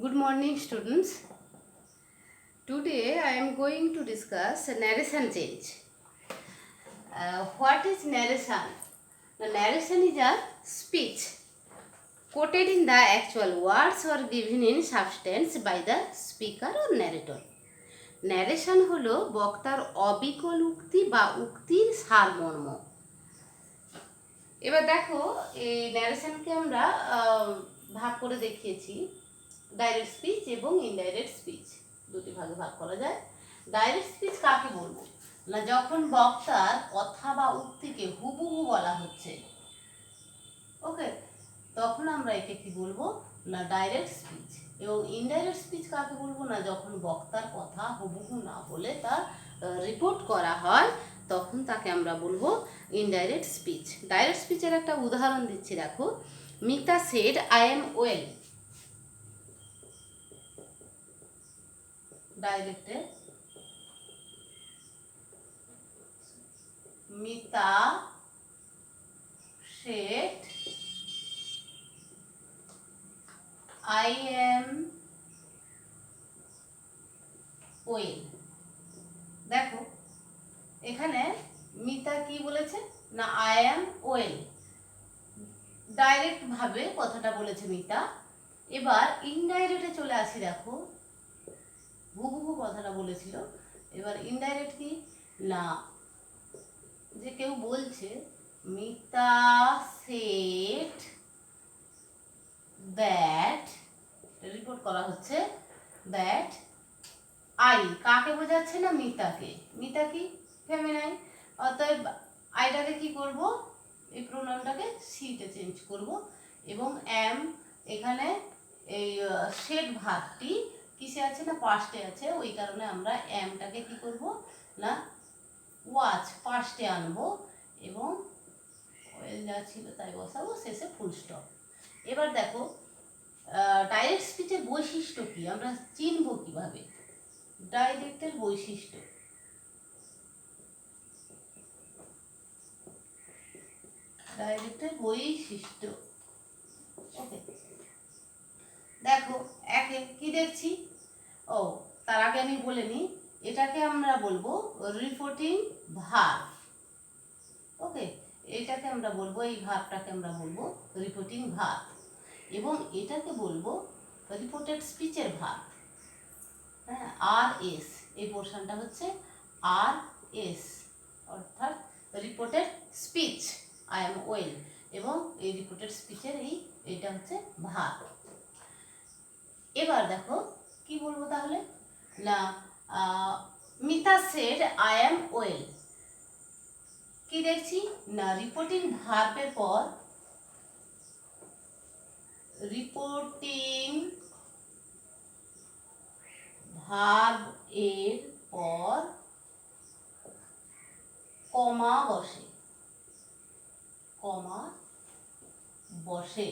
Good morning, students. Today I am going to discuss narration change. What is narration? The narration is a speech quoted in the actual words or given in substance by the speaker or narrator. Narration হলো বক্তার অবিকল উক্তি বা উক্তির সারমর্ম। এবার দেখো এই ন্যারেশনকে আমরা ভাগ করে দেখিয়েছি ডাইরেক্ট স্পিচ এবং ইনডাইরেক্ট স্পিচ, দুটি ভাগে ভাগ করা যায়। ডাইরেক্ট স্পিচ কাকে বলবো না, যখন বক্তার কথা বা উক্তিকে হুবহু বলা হচ্ছে, ওকে, তখন আমরা একে কি বলবো না ডাইরেক্ট স্পিচ। এবং ইনডাইরেক্ট স্পিচ কাকে বলবো না, যখন বক্তার কথা হুবহু না বলে তা রিপোর্ট করা হয়, তখন তাকে আমরা বলবো ইনডাইরেক্ট স্পিচ। ডাইরেক্ট স্পিচের একটা উদাহরণ দিচ্ছি, দেখো। Mita said I am well. ডাইরেক্টে Mita said I am well. দেখো এখানে মিতা কি বলেছে না আই অ্যাম ওয়েল, ডাইরেক্ট ভাবে কথাটা বলেছে মিতা। এবার ইনডাইরেক্টে চলে আসি, দেখো হুবহু কথাটা বলেছিল। এবার ইনডাইরেক্ট কি না, যে কেউ বলছে মিতা সেড দ্যাট, রিপোর্ট করা হচ্ছে দ্যাট আই, কাকে বোঝাচ্ছে না মিতাকে। মিতা কি ফেমিনাইন, অতএব আইটাকে কি করব, এই প্রোনাউনটাকে সিতে চেঞ্জ করব। এবং অ্যাম এখানে এই সেড ভার্বটি কিসে আছে না পাস্টে আছে, ওই কারণে আমরা অ্যামটাকে কি করব না ওয়াচ পাস্টে আনবো এবং ওয়েল যা ছিল তাই বসাবো, শেষে ফুল স্টপ। এবার দেখো ডাইরেক্ট স্পিচের বৈশিষ্ট্য কি, আমরা চিনব কিভাবে ডাইরেক্টের বৈশিষ্ট্য। ডাইরেক্টের বৈশিষ্ট্য, ওকে, দেখো একে কি দেখছি, ও তার আগে আমি বলে নিই, এটাকে আমরা বলবো রিপোর্টিং ভার্ব। ওকে, এটাকে আমরা বলবো, এই ভার্বটাকে আমরা বলবো রিপোর্টিং ভার্ব। এবং এটাকে বলবো রিপোর্টেড স্পিচের ভার্ব। হ্যাঁ, আর এস, এই পোর্শনটা হচ্ছে আর এস, অর্থাৎ reported speech I am well, এবং এই রিপোর্টেড স্পিচের এইটা হচ্ছে ভার্ব। এবার দেখো কি বলবো তাহলে না, Mita said I am well, কি দেখছি না রিপোর্টিং ভার্বের পর, রিপোর্টিং ভার্ব এর পর কমা বসে, কমা বসে।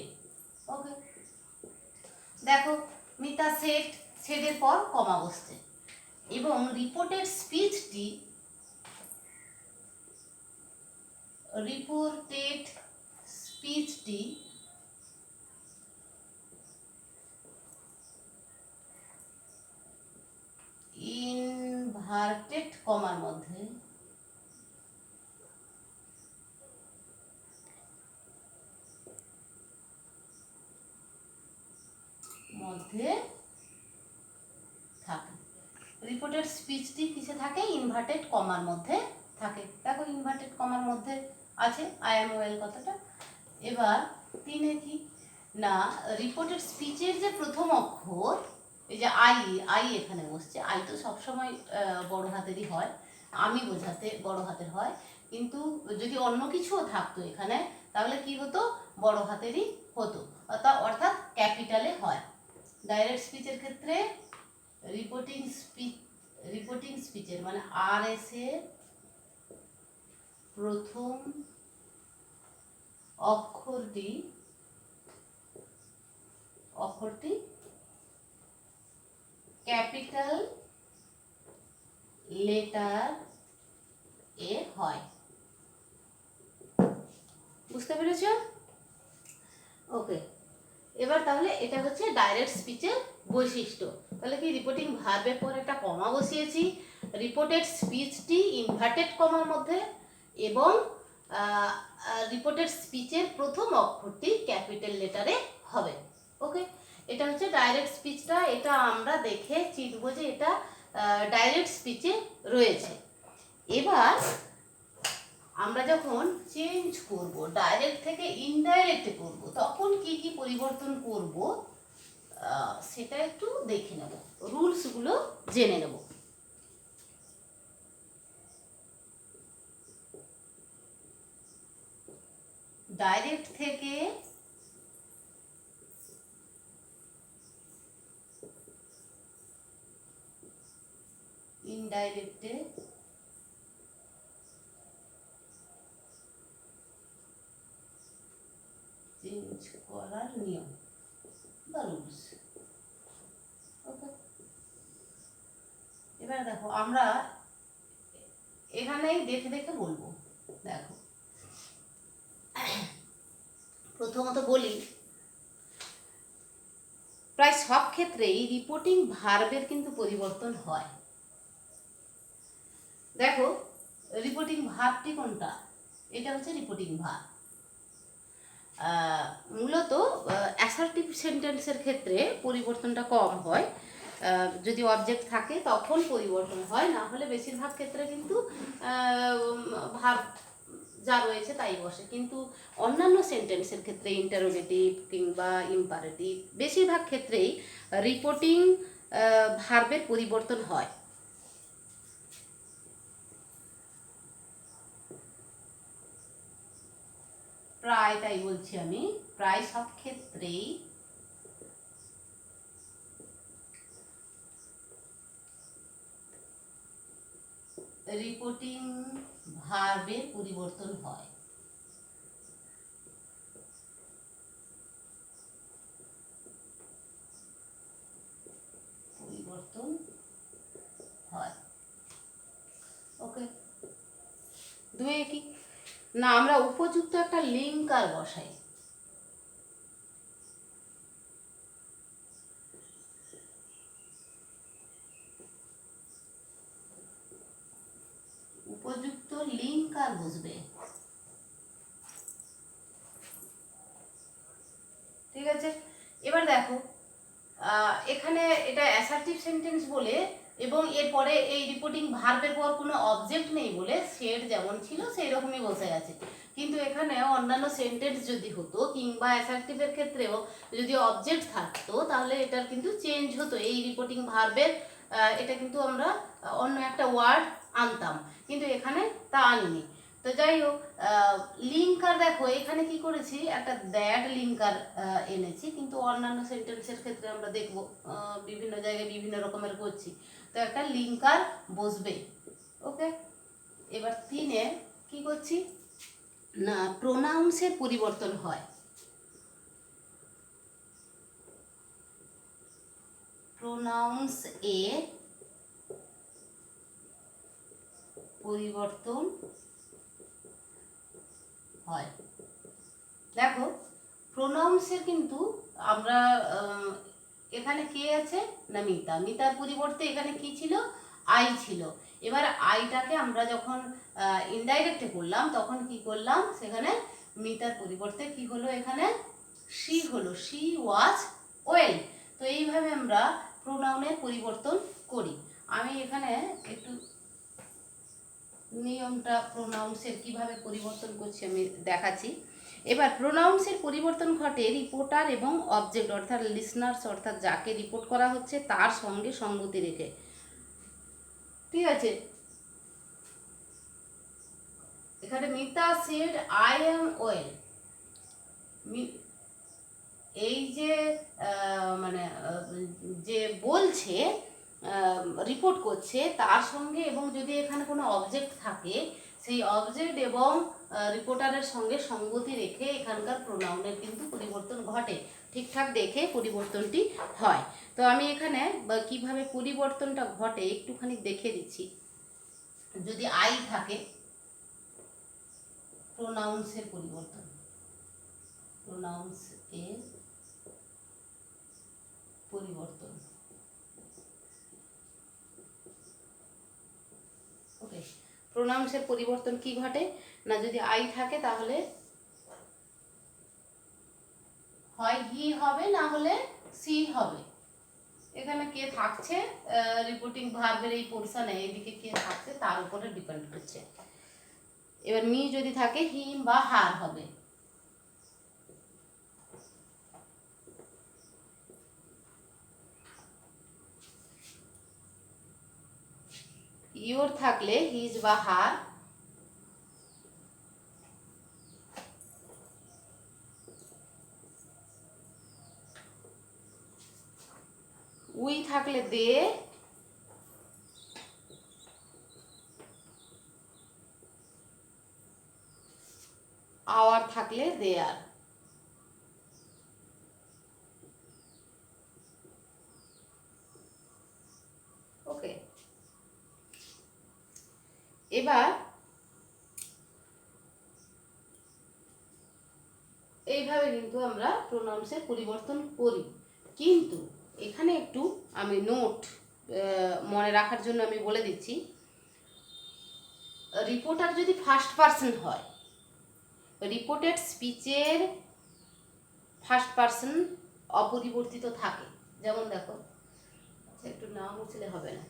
ওকে, দেখো মিতা সেড, সেডের পর কমা বসছে। এবং রিপোর্টেড স্পিচটি, রিপোর্টেড স্পিচটি ইনভার্টেড কমার মধ্যে, মধ্যে থাকে। রিপোর্টেড স্পিচটি কিসে থাকে, ইনভার্টেড কমার মধ্যে থাকে। দেখো ইনভার্টেড কমার মধ্যে আছে আই এম ওয়েল কথাটা। এবার তিনে কি না, রিপোর্টেড স্পিচের যে প্রথম অক্ষর, এই যে আই, আই এখানে বসছে। আই তো সবসময় বড় হাতেরই হয়, আমি বোঝাতে বড় হাতের হয়, কিন্তু যদি অন্য কিছুও থাকতো এখানে তাহলে কি হতো, বড় হাতেরই হতো, অর্থাৎ ক্যাপিটালে হয়। ডাইরেক্ট স্পিচের ক্ষেত্রে রিপোর্টিং স্পিচের মানে আর এস এর প্রথম অক্ষরটি ক্যাপিটাল লেটার এ হয়। বুঝতে পেরেছ? ওকে, এবার তাহলে এটা হচ্ছে ডাইরেক্ট স্পিচের বৈশিষ্ট্য। তাহলে কি রিপোর্টিং ভার্বের পর একটা কমা বসিয়েছি, রিপোর্টেড স্পিচটি ইনভার্টেড কমার মধ্যে, এবং রিপোর্টেড স্পিচের প্রথম অক্ষরটি ক্যাপিটাল লেটারে হবে। ওকে, এটা হচ্ছে ডাইরেক্ট স্পিচটা। এটা আমরা দেখে চিনব যে এটা ডাইরেক্ট স্পিচে রয়েছে। এবার আমরা যখন চেঞ্জ করব, ডাইরেক্ট থেকে ইনডাইরেক্টে করব, তখন কি কি পরিবর্তন করব সেটা একটু দেখে নেব, রুলসগুলো জেনে নেব। ডাইরেক্ট থেকে ইনডাইরেক্টে চেঞ্জ করার নিয়ম বা রুলস। ওকে, এবার দেখো আমরা এখানেই দেখে দেখে বলবো। দেখো প্রথমত বলি, প্রায় সব ক্ষেত্রেই রিপোর্টিং ভার্বের কিন্তু পরিবর্তন হয়। দেখো রিপোর্টিং ভার্বটি কোনটা? এটা হচ্ছে রিপোর্টিং ভার্ব। মূলত অ্যাসার্টিভ সেন্টেন্সের ক্ষেত্রে পরিবর্তনটা কম হয়। যদি অবজেক্ট থাকে তখন পরিবর্তন হয়, না হলে বেশিরভাগ ক্ষেত্রে কিন্তু ভার্ব যা রয়েছে তাই বসে। কিন্তু অন্যান্য সেন্টেন্সের ক্ষেত্রে ইন্টারোগেটিভ কিংবা ইম্পারেটিভ বেশিরভাগ ক্ষেত্রেই রিপোর্টিং ভার্বের পরিবর্তন হয়। প্রায়, তাই বলছি আমি, প্রায় সব ক্ষেত্রেই রিপোর্টিং ভার্বের পরিবর্তন হয়। পরিবর্তন হয়। ওকে, দুয়ে কি না, আমরা উপযুক্ত একটা লিঙ্কার বসাই। উপযুক্ত লিঙ্কার বসবে, ঠিক আছে। এবার দেখো এখানে এটা অ্যাসার্টিভ সেন্টেন্স বলে এবং এরপরে এই রিপোর্টিং ভার্বের পর কোনো অবজেক্ট নেই বলে সেট যেমন ছিল সেই রকমই বসে আছে। কিন্তু এখানে অন্যান্য সেন্টেন্স যদি হতো কিংবা অ্যাসার্টিভের ক্ষেত্রেও যদি অবজেক্ট থাকতো তাহলে এটার কিন্তু চেঞ্জ হতো। এই রিপোর্টিং ভার্বের এটা কিন্তু আমরা অন্য একটা ওয়ার্ড আনতাম, কিন্তু এখানে তা আনিনি। তো যাই হোক, লিঙ্কার দেখো এখানে কি করেছি, একটা দ্যাট লিঙ্কার এনেছি, কিন্তু অন্যান্য সেন্টেন্সের ক্ষেত্রে আমরা দেখব বিভিন্ন জায়গায় বিভিন্ন রকমের করছি। তো একটা লিঙ্কার বসবে। ওকে, এবার তিনে কি করছি না, প্রোনাউন্সের পরিবর্তন হয়। প্রোনাউন্স এর পরিবর্তন হয়। দেখো প্রোনাউন্সের কিন্তু আমরা এখানে কে আছে না মিতা, মিতার পরিবর্তে এখানে কি ছিল, আই ছিল। এবার আইটাকে আমরা যখন ইনডাইরেক্টে করলাম তখন কি করলাম, সেখানে মিতার পরিবর্তে কি হলো, এখানে শি হলো, শি ওয়াজ ওয়েল। তো এইভাবে আমরা প্রোনাউনের পরিবর্তন করি। আমি এখানে একটু নিয়মটা প্রোনাউন্সের কিভাবে পরিবর্তন করছি আমি দেখাচ্ছি। এবার প্রোনাউন্সের পরিবর্তন ঘটে রিপোর্টার এবং অবজেক্ট অর্থাৎ লিসনার্স অর্থাৎ যাকে রিপোর্ট করা হচ্ছে তার সঙ্গে সঙ্গতি রেখে, ঠিক আছে। এখানে Mita said I am well, এই যে মানে যে বলছে রিপোর্ট করছে তার সঙ্গে, এবং যদি এখানে কোনো অবজেক্ট থাকে সেই অবজেক্ট এবং রিপোর্টারের সঙ্গে সঙ্গতি রেখে এখানকার প্রোনাউনের কিন্তু পরিবর্তন ঘটে, ঠিকঠাক দেখে পরিবর্তনটি হয়। তো আমি এখানে কিভাবে পরিবর্তনটা ঘটে একটুখানি দেখে দিচ্ছি। যদি আই থাকে, প্রোনাউন্সের পরিবর্তন, প্রোনাউন্স এর পরিবর্তন। ওকে, প্রোনাউন্সের পরিবর্তন কি ঘটে না, যদি আই থাকে তাহলে হয় হি হবে না হলে সি হবে। এখানে কে থাকছে, রিপোর্টিং ভার্বের এই পোরশনে এইদিকে কে থাকছে তার উপরে ডিপেন্ড করছে। এবার মি যদি থাকে হিম বা হার হবে। ইওর থাকলে হিজ বা হার, উই থাকলে দে, আওয়ার থাকলে দেয়ার। ওকে, এবার এইভাবে কিন্তু আমরা প্রোনাউন্সের পরিবর্তন করি। কিন্তু এখানে একটু আমি নোট মনে রাখার জন্য আমি বলে দিচ্ছি, রিপোর্টার যদি ফার্স্ট পারসন হয়, রিপোর্টেড স্পিচের ফার্স্ট পারসন অপরিবর্তিত থাকে। যেমন দেখো, আচ্ছা একটু না মুছলে হবে না।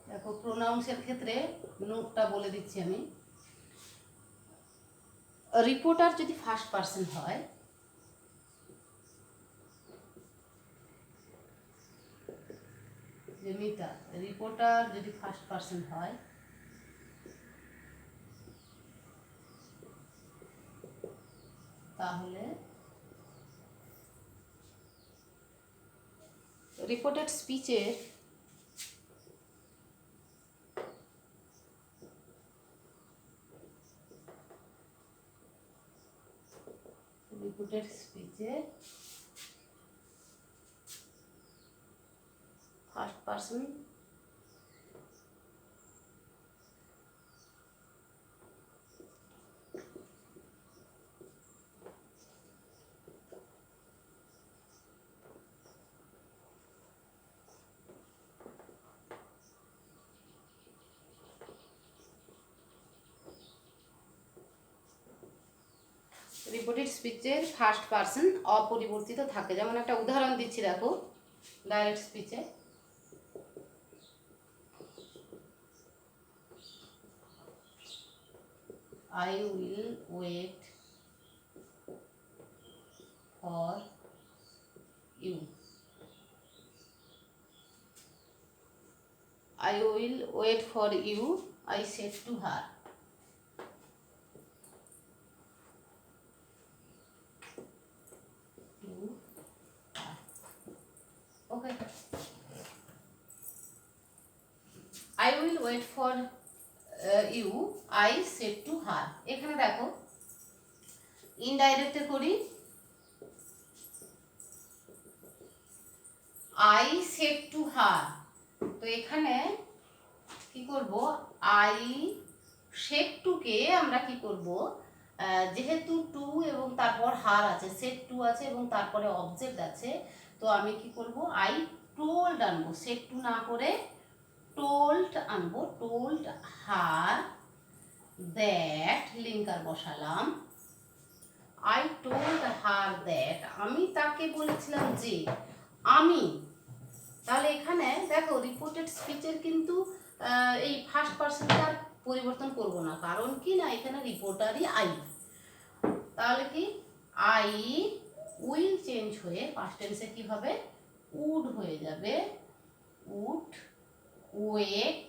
দেখো প্রোনাউন্সের ক্ষেত্রে নোটটা বলে দিচ্ছি আমি। রিপোর্টার যদি ফার্স্ট পারসন হয়, যে মিতা, রিপোর্টার যদি ফার্স্ট পারসন হয় তাহলে রিপোর্টেড স্পিচের ফার্স্ট পারসন রিপোর্টেড স্পিচের ফার্স্ট পারসন অপরিবর্তিত থাকে। যেমন একটা উদাহরণ দিচ্ছি দেখো, ডাইরেক্ট স্পিচে I will wait for you. I will wait for you, I said to her. Okay. I will wait for you, I said to her. এখানে দেখো ইনডাইরেক্টে করি, I said to her। তো এখানে কি করব, I said to কে আমরা কি করব, যেহেতু টু এবং তারপর হার আছে, সেট টু আছে এবং তারপরে অবজেক্ট আছে, তো আমি কি করব, আই টোল্ড আনবো, সেট টু না করে টোল্ড আনবো। টোল্ড হার দ্যাট, লিঙ্কার বসালাম, আই টোল্ড হার দ্যাট, আমি তাকে বলেছিলাম যে, আমি। তাহলে এখানে দেখো রিপোর্টেড স্পিচের কিন্তু এই ফার্স্ট পারসনটার পরিবর্তন করব না, কারণ কি না এখানে রিপোর্টারই আই। তাহলে কি আই উইল চেঞ্জ হয়ে পাস্ট টেন্সে কি হবে, উড হয়ে যাবে। Would wait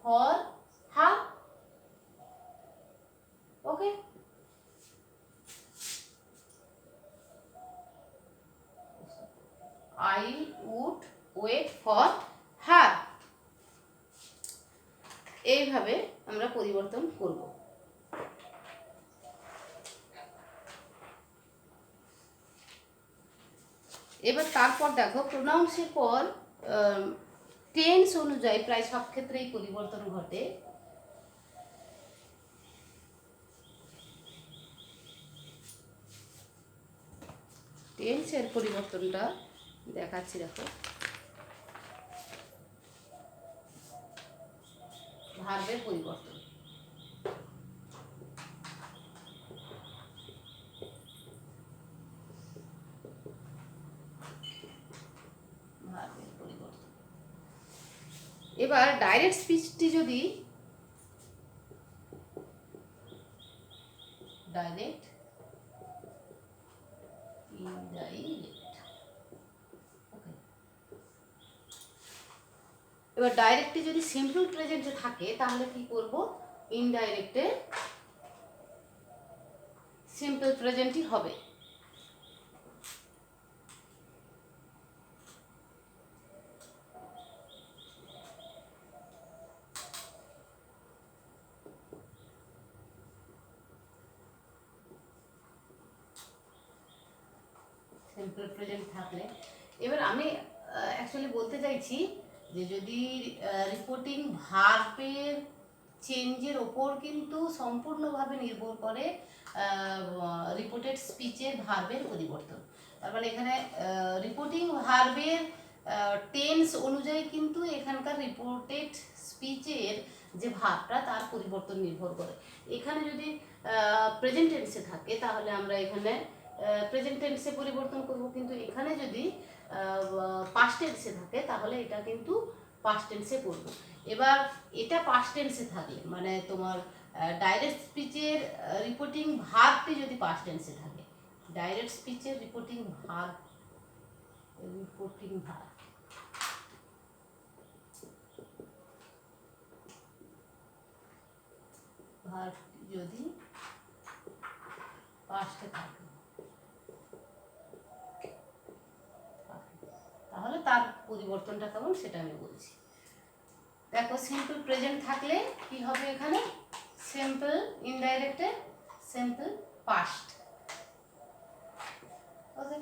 for her. Okay, I would wait for her। এইভাবে আমরা পরিবর্তন করব। এবার তারপর দেখো প্রোনাউন্সের পর টেন্স অনুযায়ী প্রায় সব ক্ষেত্রেই পরিবর্তন ঘটে। টেন্সের পরিবর্তনটা দেখাচ্ছি, দেখো ভার্বের পরিবর্তন। এবার ডাইরেক্ট স্পিচটি যদি ডাইরেক্ট এবার ডাইরেক্টে যদি সিম্পল প্রেজেন্টে থাকে তাহলে কি করব, ইনডাইরেক্টে সিম্পল প্রেজেন্টই হবে। সিম্পল প্রেজেন্ট থাকলে এবার আমি অ্যাকচুয়ালি বলতে চাইছি যে যদি রিপোর্টিং ভার্বের চেঞ্জের ওপর কিন্তু সম্পূর্ণভাবে নির্ভর করে রিপোর্টেড স্পিচের ভার্বের পরিবর্তন। তার মানে এখানে রিপোর্টিং ভার্বের টেন্স অনুযায়ী কিন্তু এখানকার রিপোর্টেড স্পিচের যে ভাবটা তার পরিবর্তন নির্ভর করে। এখানে যদি প্রেজেন্ট টেন্সে থাকে তাহলে আমরা এখানে প্রেজেন্ট টেন্সে পরিবর্তন করব, কিন্তু এখানে যদি পাস্ট টেন্সে থাকে তাহলে এটা কিন্তু পাস্ট টেন্সে করব। এবার এটা পাস্ট টেন্সে থাকলে মানে তোমার ডাইরেক্ট স্পিচের রিপোর্টিং ভার্বটি যদি পাস্ট টেন্সে থাকে, ডাইরেক্ট স্পিচের রিপোর্টিং ভার্ব যদি পাস্টে থাকে তাহলে তার পরিবর্তনটা কেমন সেটা আমি বলছি। দেখো সিম্পল প্রেজেন্ট থাকলে কি হবে, এখানে সিম্পল ইনডাইরেক্টে সিম্পল পাস্ট। ওকে,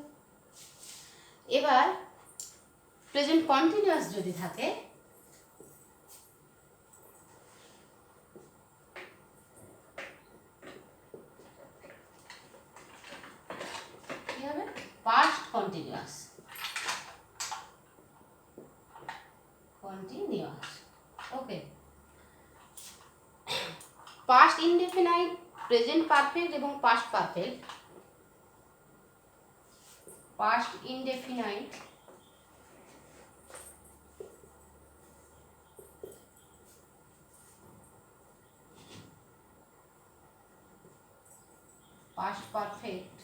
এবার প্রেজেন্ট কন্টিনিউয়াস যদি থাকে কি হবে, পাস্ট কন্টিনিউয়াস। ওকে, পাস্ট ইনডেফিনাইট, প্রেজেন্ট পারফেক্ট এবং past perfect. Past indefinite, past perfect,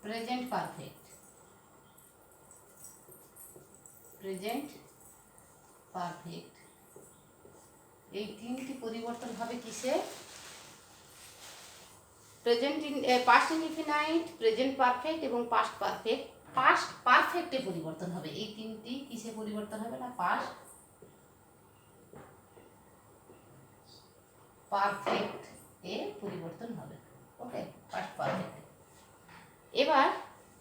present perfect, present perfect, এই তিনটি পরিবর্তন হবে কিসে, present past indefinite, present perfect এবং পাস্ট পারফেক্ট। পাস্ট পারফেক্টে পরিবর্তন হবে, এই তিনটি কিসে পরিবর্তন হবে না, পাস্ট পারফেক্ট এ পরিবর্তন হবে। ওকে, পাস্ট পারফেক্ট। এবার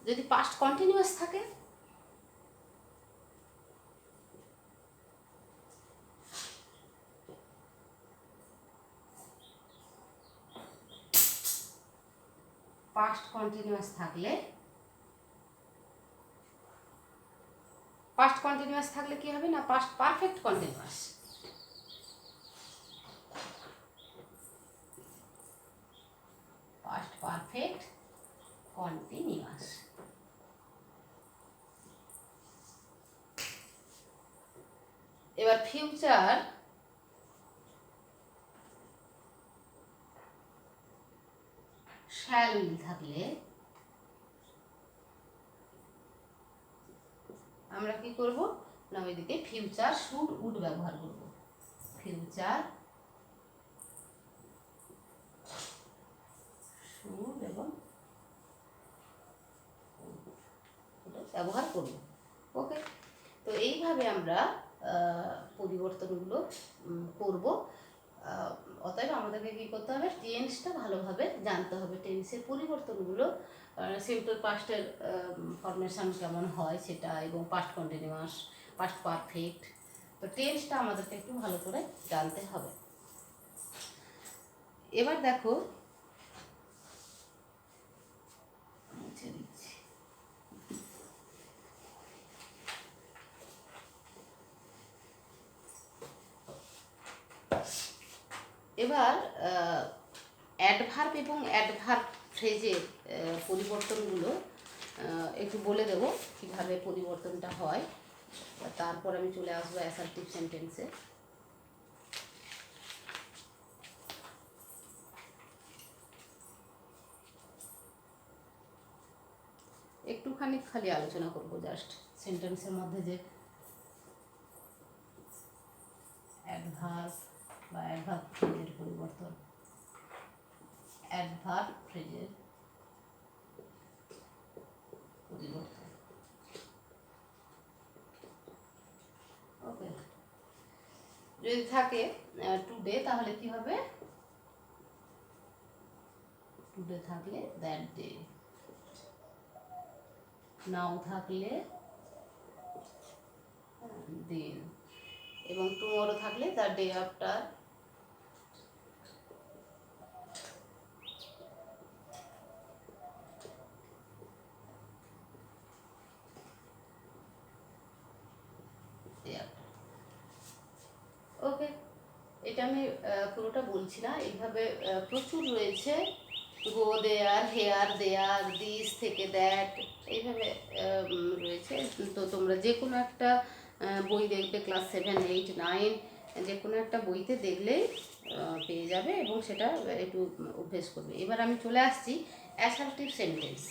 যদি পাস্ট কন্টিনিউয়াস থাকে পাস্ট কন্টিনিউয়াস থাকলে কি হবে না, past perfect continuous. Past perfect continuous. এবার ফিউচার শ্যাল উইল থাকলে আমরা কি করব না, ওইদিকে ফিউচার শুড উড ব্যবহার করব। ফিউচার শুড এবং ব্যবহার করব। ওকে, তো এইভাবে আমরা পরিবর্তনগুলো করব। অতএব আমাদেরকে কী করতে হবে, টেন্সটা ভালোভাবে জানতে হবে, টেন্সের পরিবর্তনগুলো, সিম্পল পাস্টের ফরমেশন কেমন হয় সেটা, এবং পাস্ট কন্টিনিউয়াস, পাস্ট পারফেক্ট। তো টেন্সটা আমাদেরকে একটু ভালো করে জানতে হবে। এবার দেখো, মুছে দিচ্ছি। এবার অ্যাডভার্ব এবং অ্যাডভার্ব ফ্রেজের পরিবর্তনগুলো একটু বলে দেবো কীভাবে পরিবর্তনটা হয়, তারপর আমি চলে আসবো অ্যাসার্টিভ সেন্টেন্সে। একটুখানি খালি আলোচনা করবো জাস্ট সেন্টেন্সের মধ্যে যে অ্যাডভার্ব বা অ্যাডভার্ব ফ্রেজের পরিবর্তন, অ্যাডভার্ব ফ্রেজের পরিবর্তন। ওকে, যদি থাকে টুডে তাহলে কি হবে, টুডে থাকলে দ্যাট ডে, নাও থাকলে দিন, এবং টুমরো থাকলে দ্য ডে আফটার, ওকে। এটা আমি পুরোটা বলছি না, এইভাবে প্রচুর রয়েছে, গো দেয়ার, হেয়ার দেয়ার, দিস থেকে দ্যাট, এইভাবে রয়েছে। তো তোমরা যে কোনো একটা বই দেখবে, ক্লাস 7, 8, 9 যে কোনো একটা বইতে দেখলেই পেয়ে যাবে, এবং সেটা একটু অভ্যেস করবে। এবার আমি চলে আসছি অ্যাসার্টিভ সেন্টেন্স।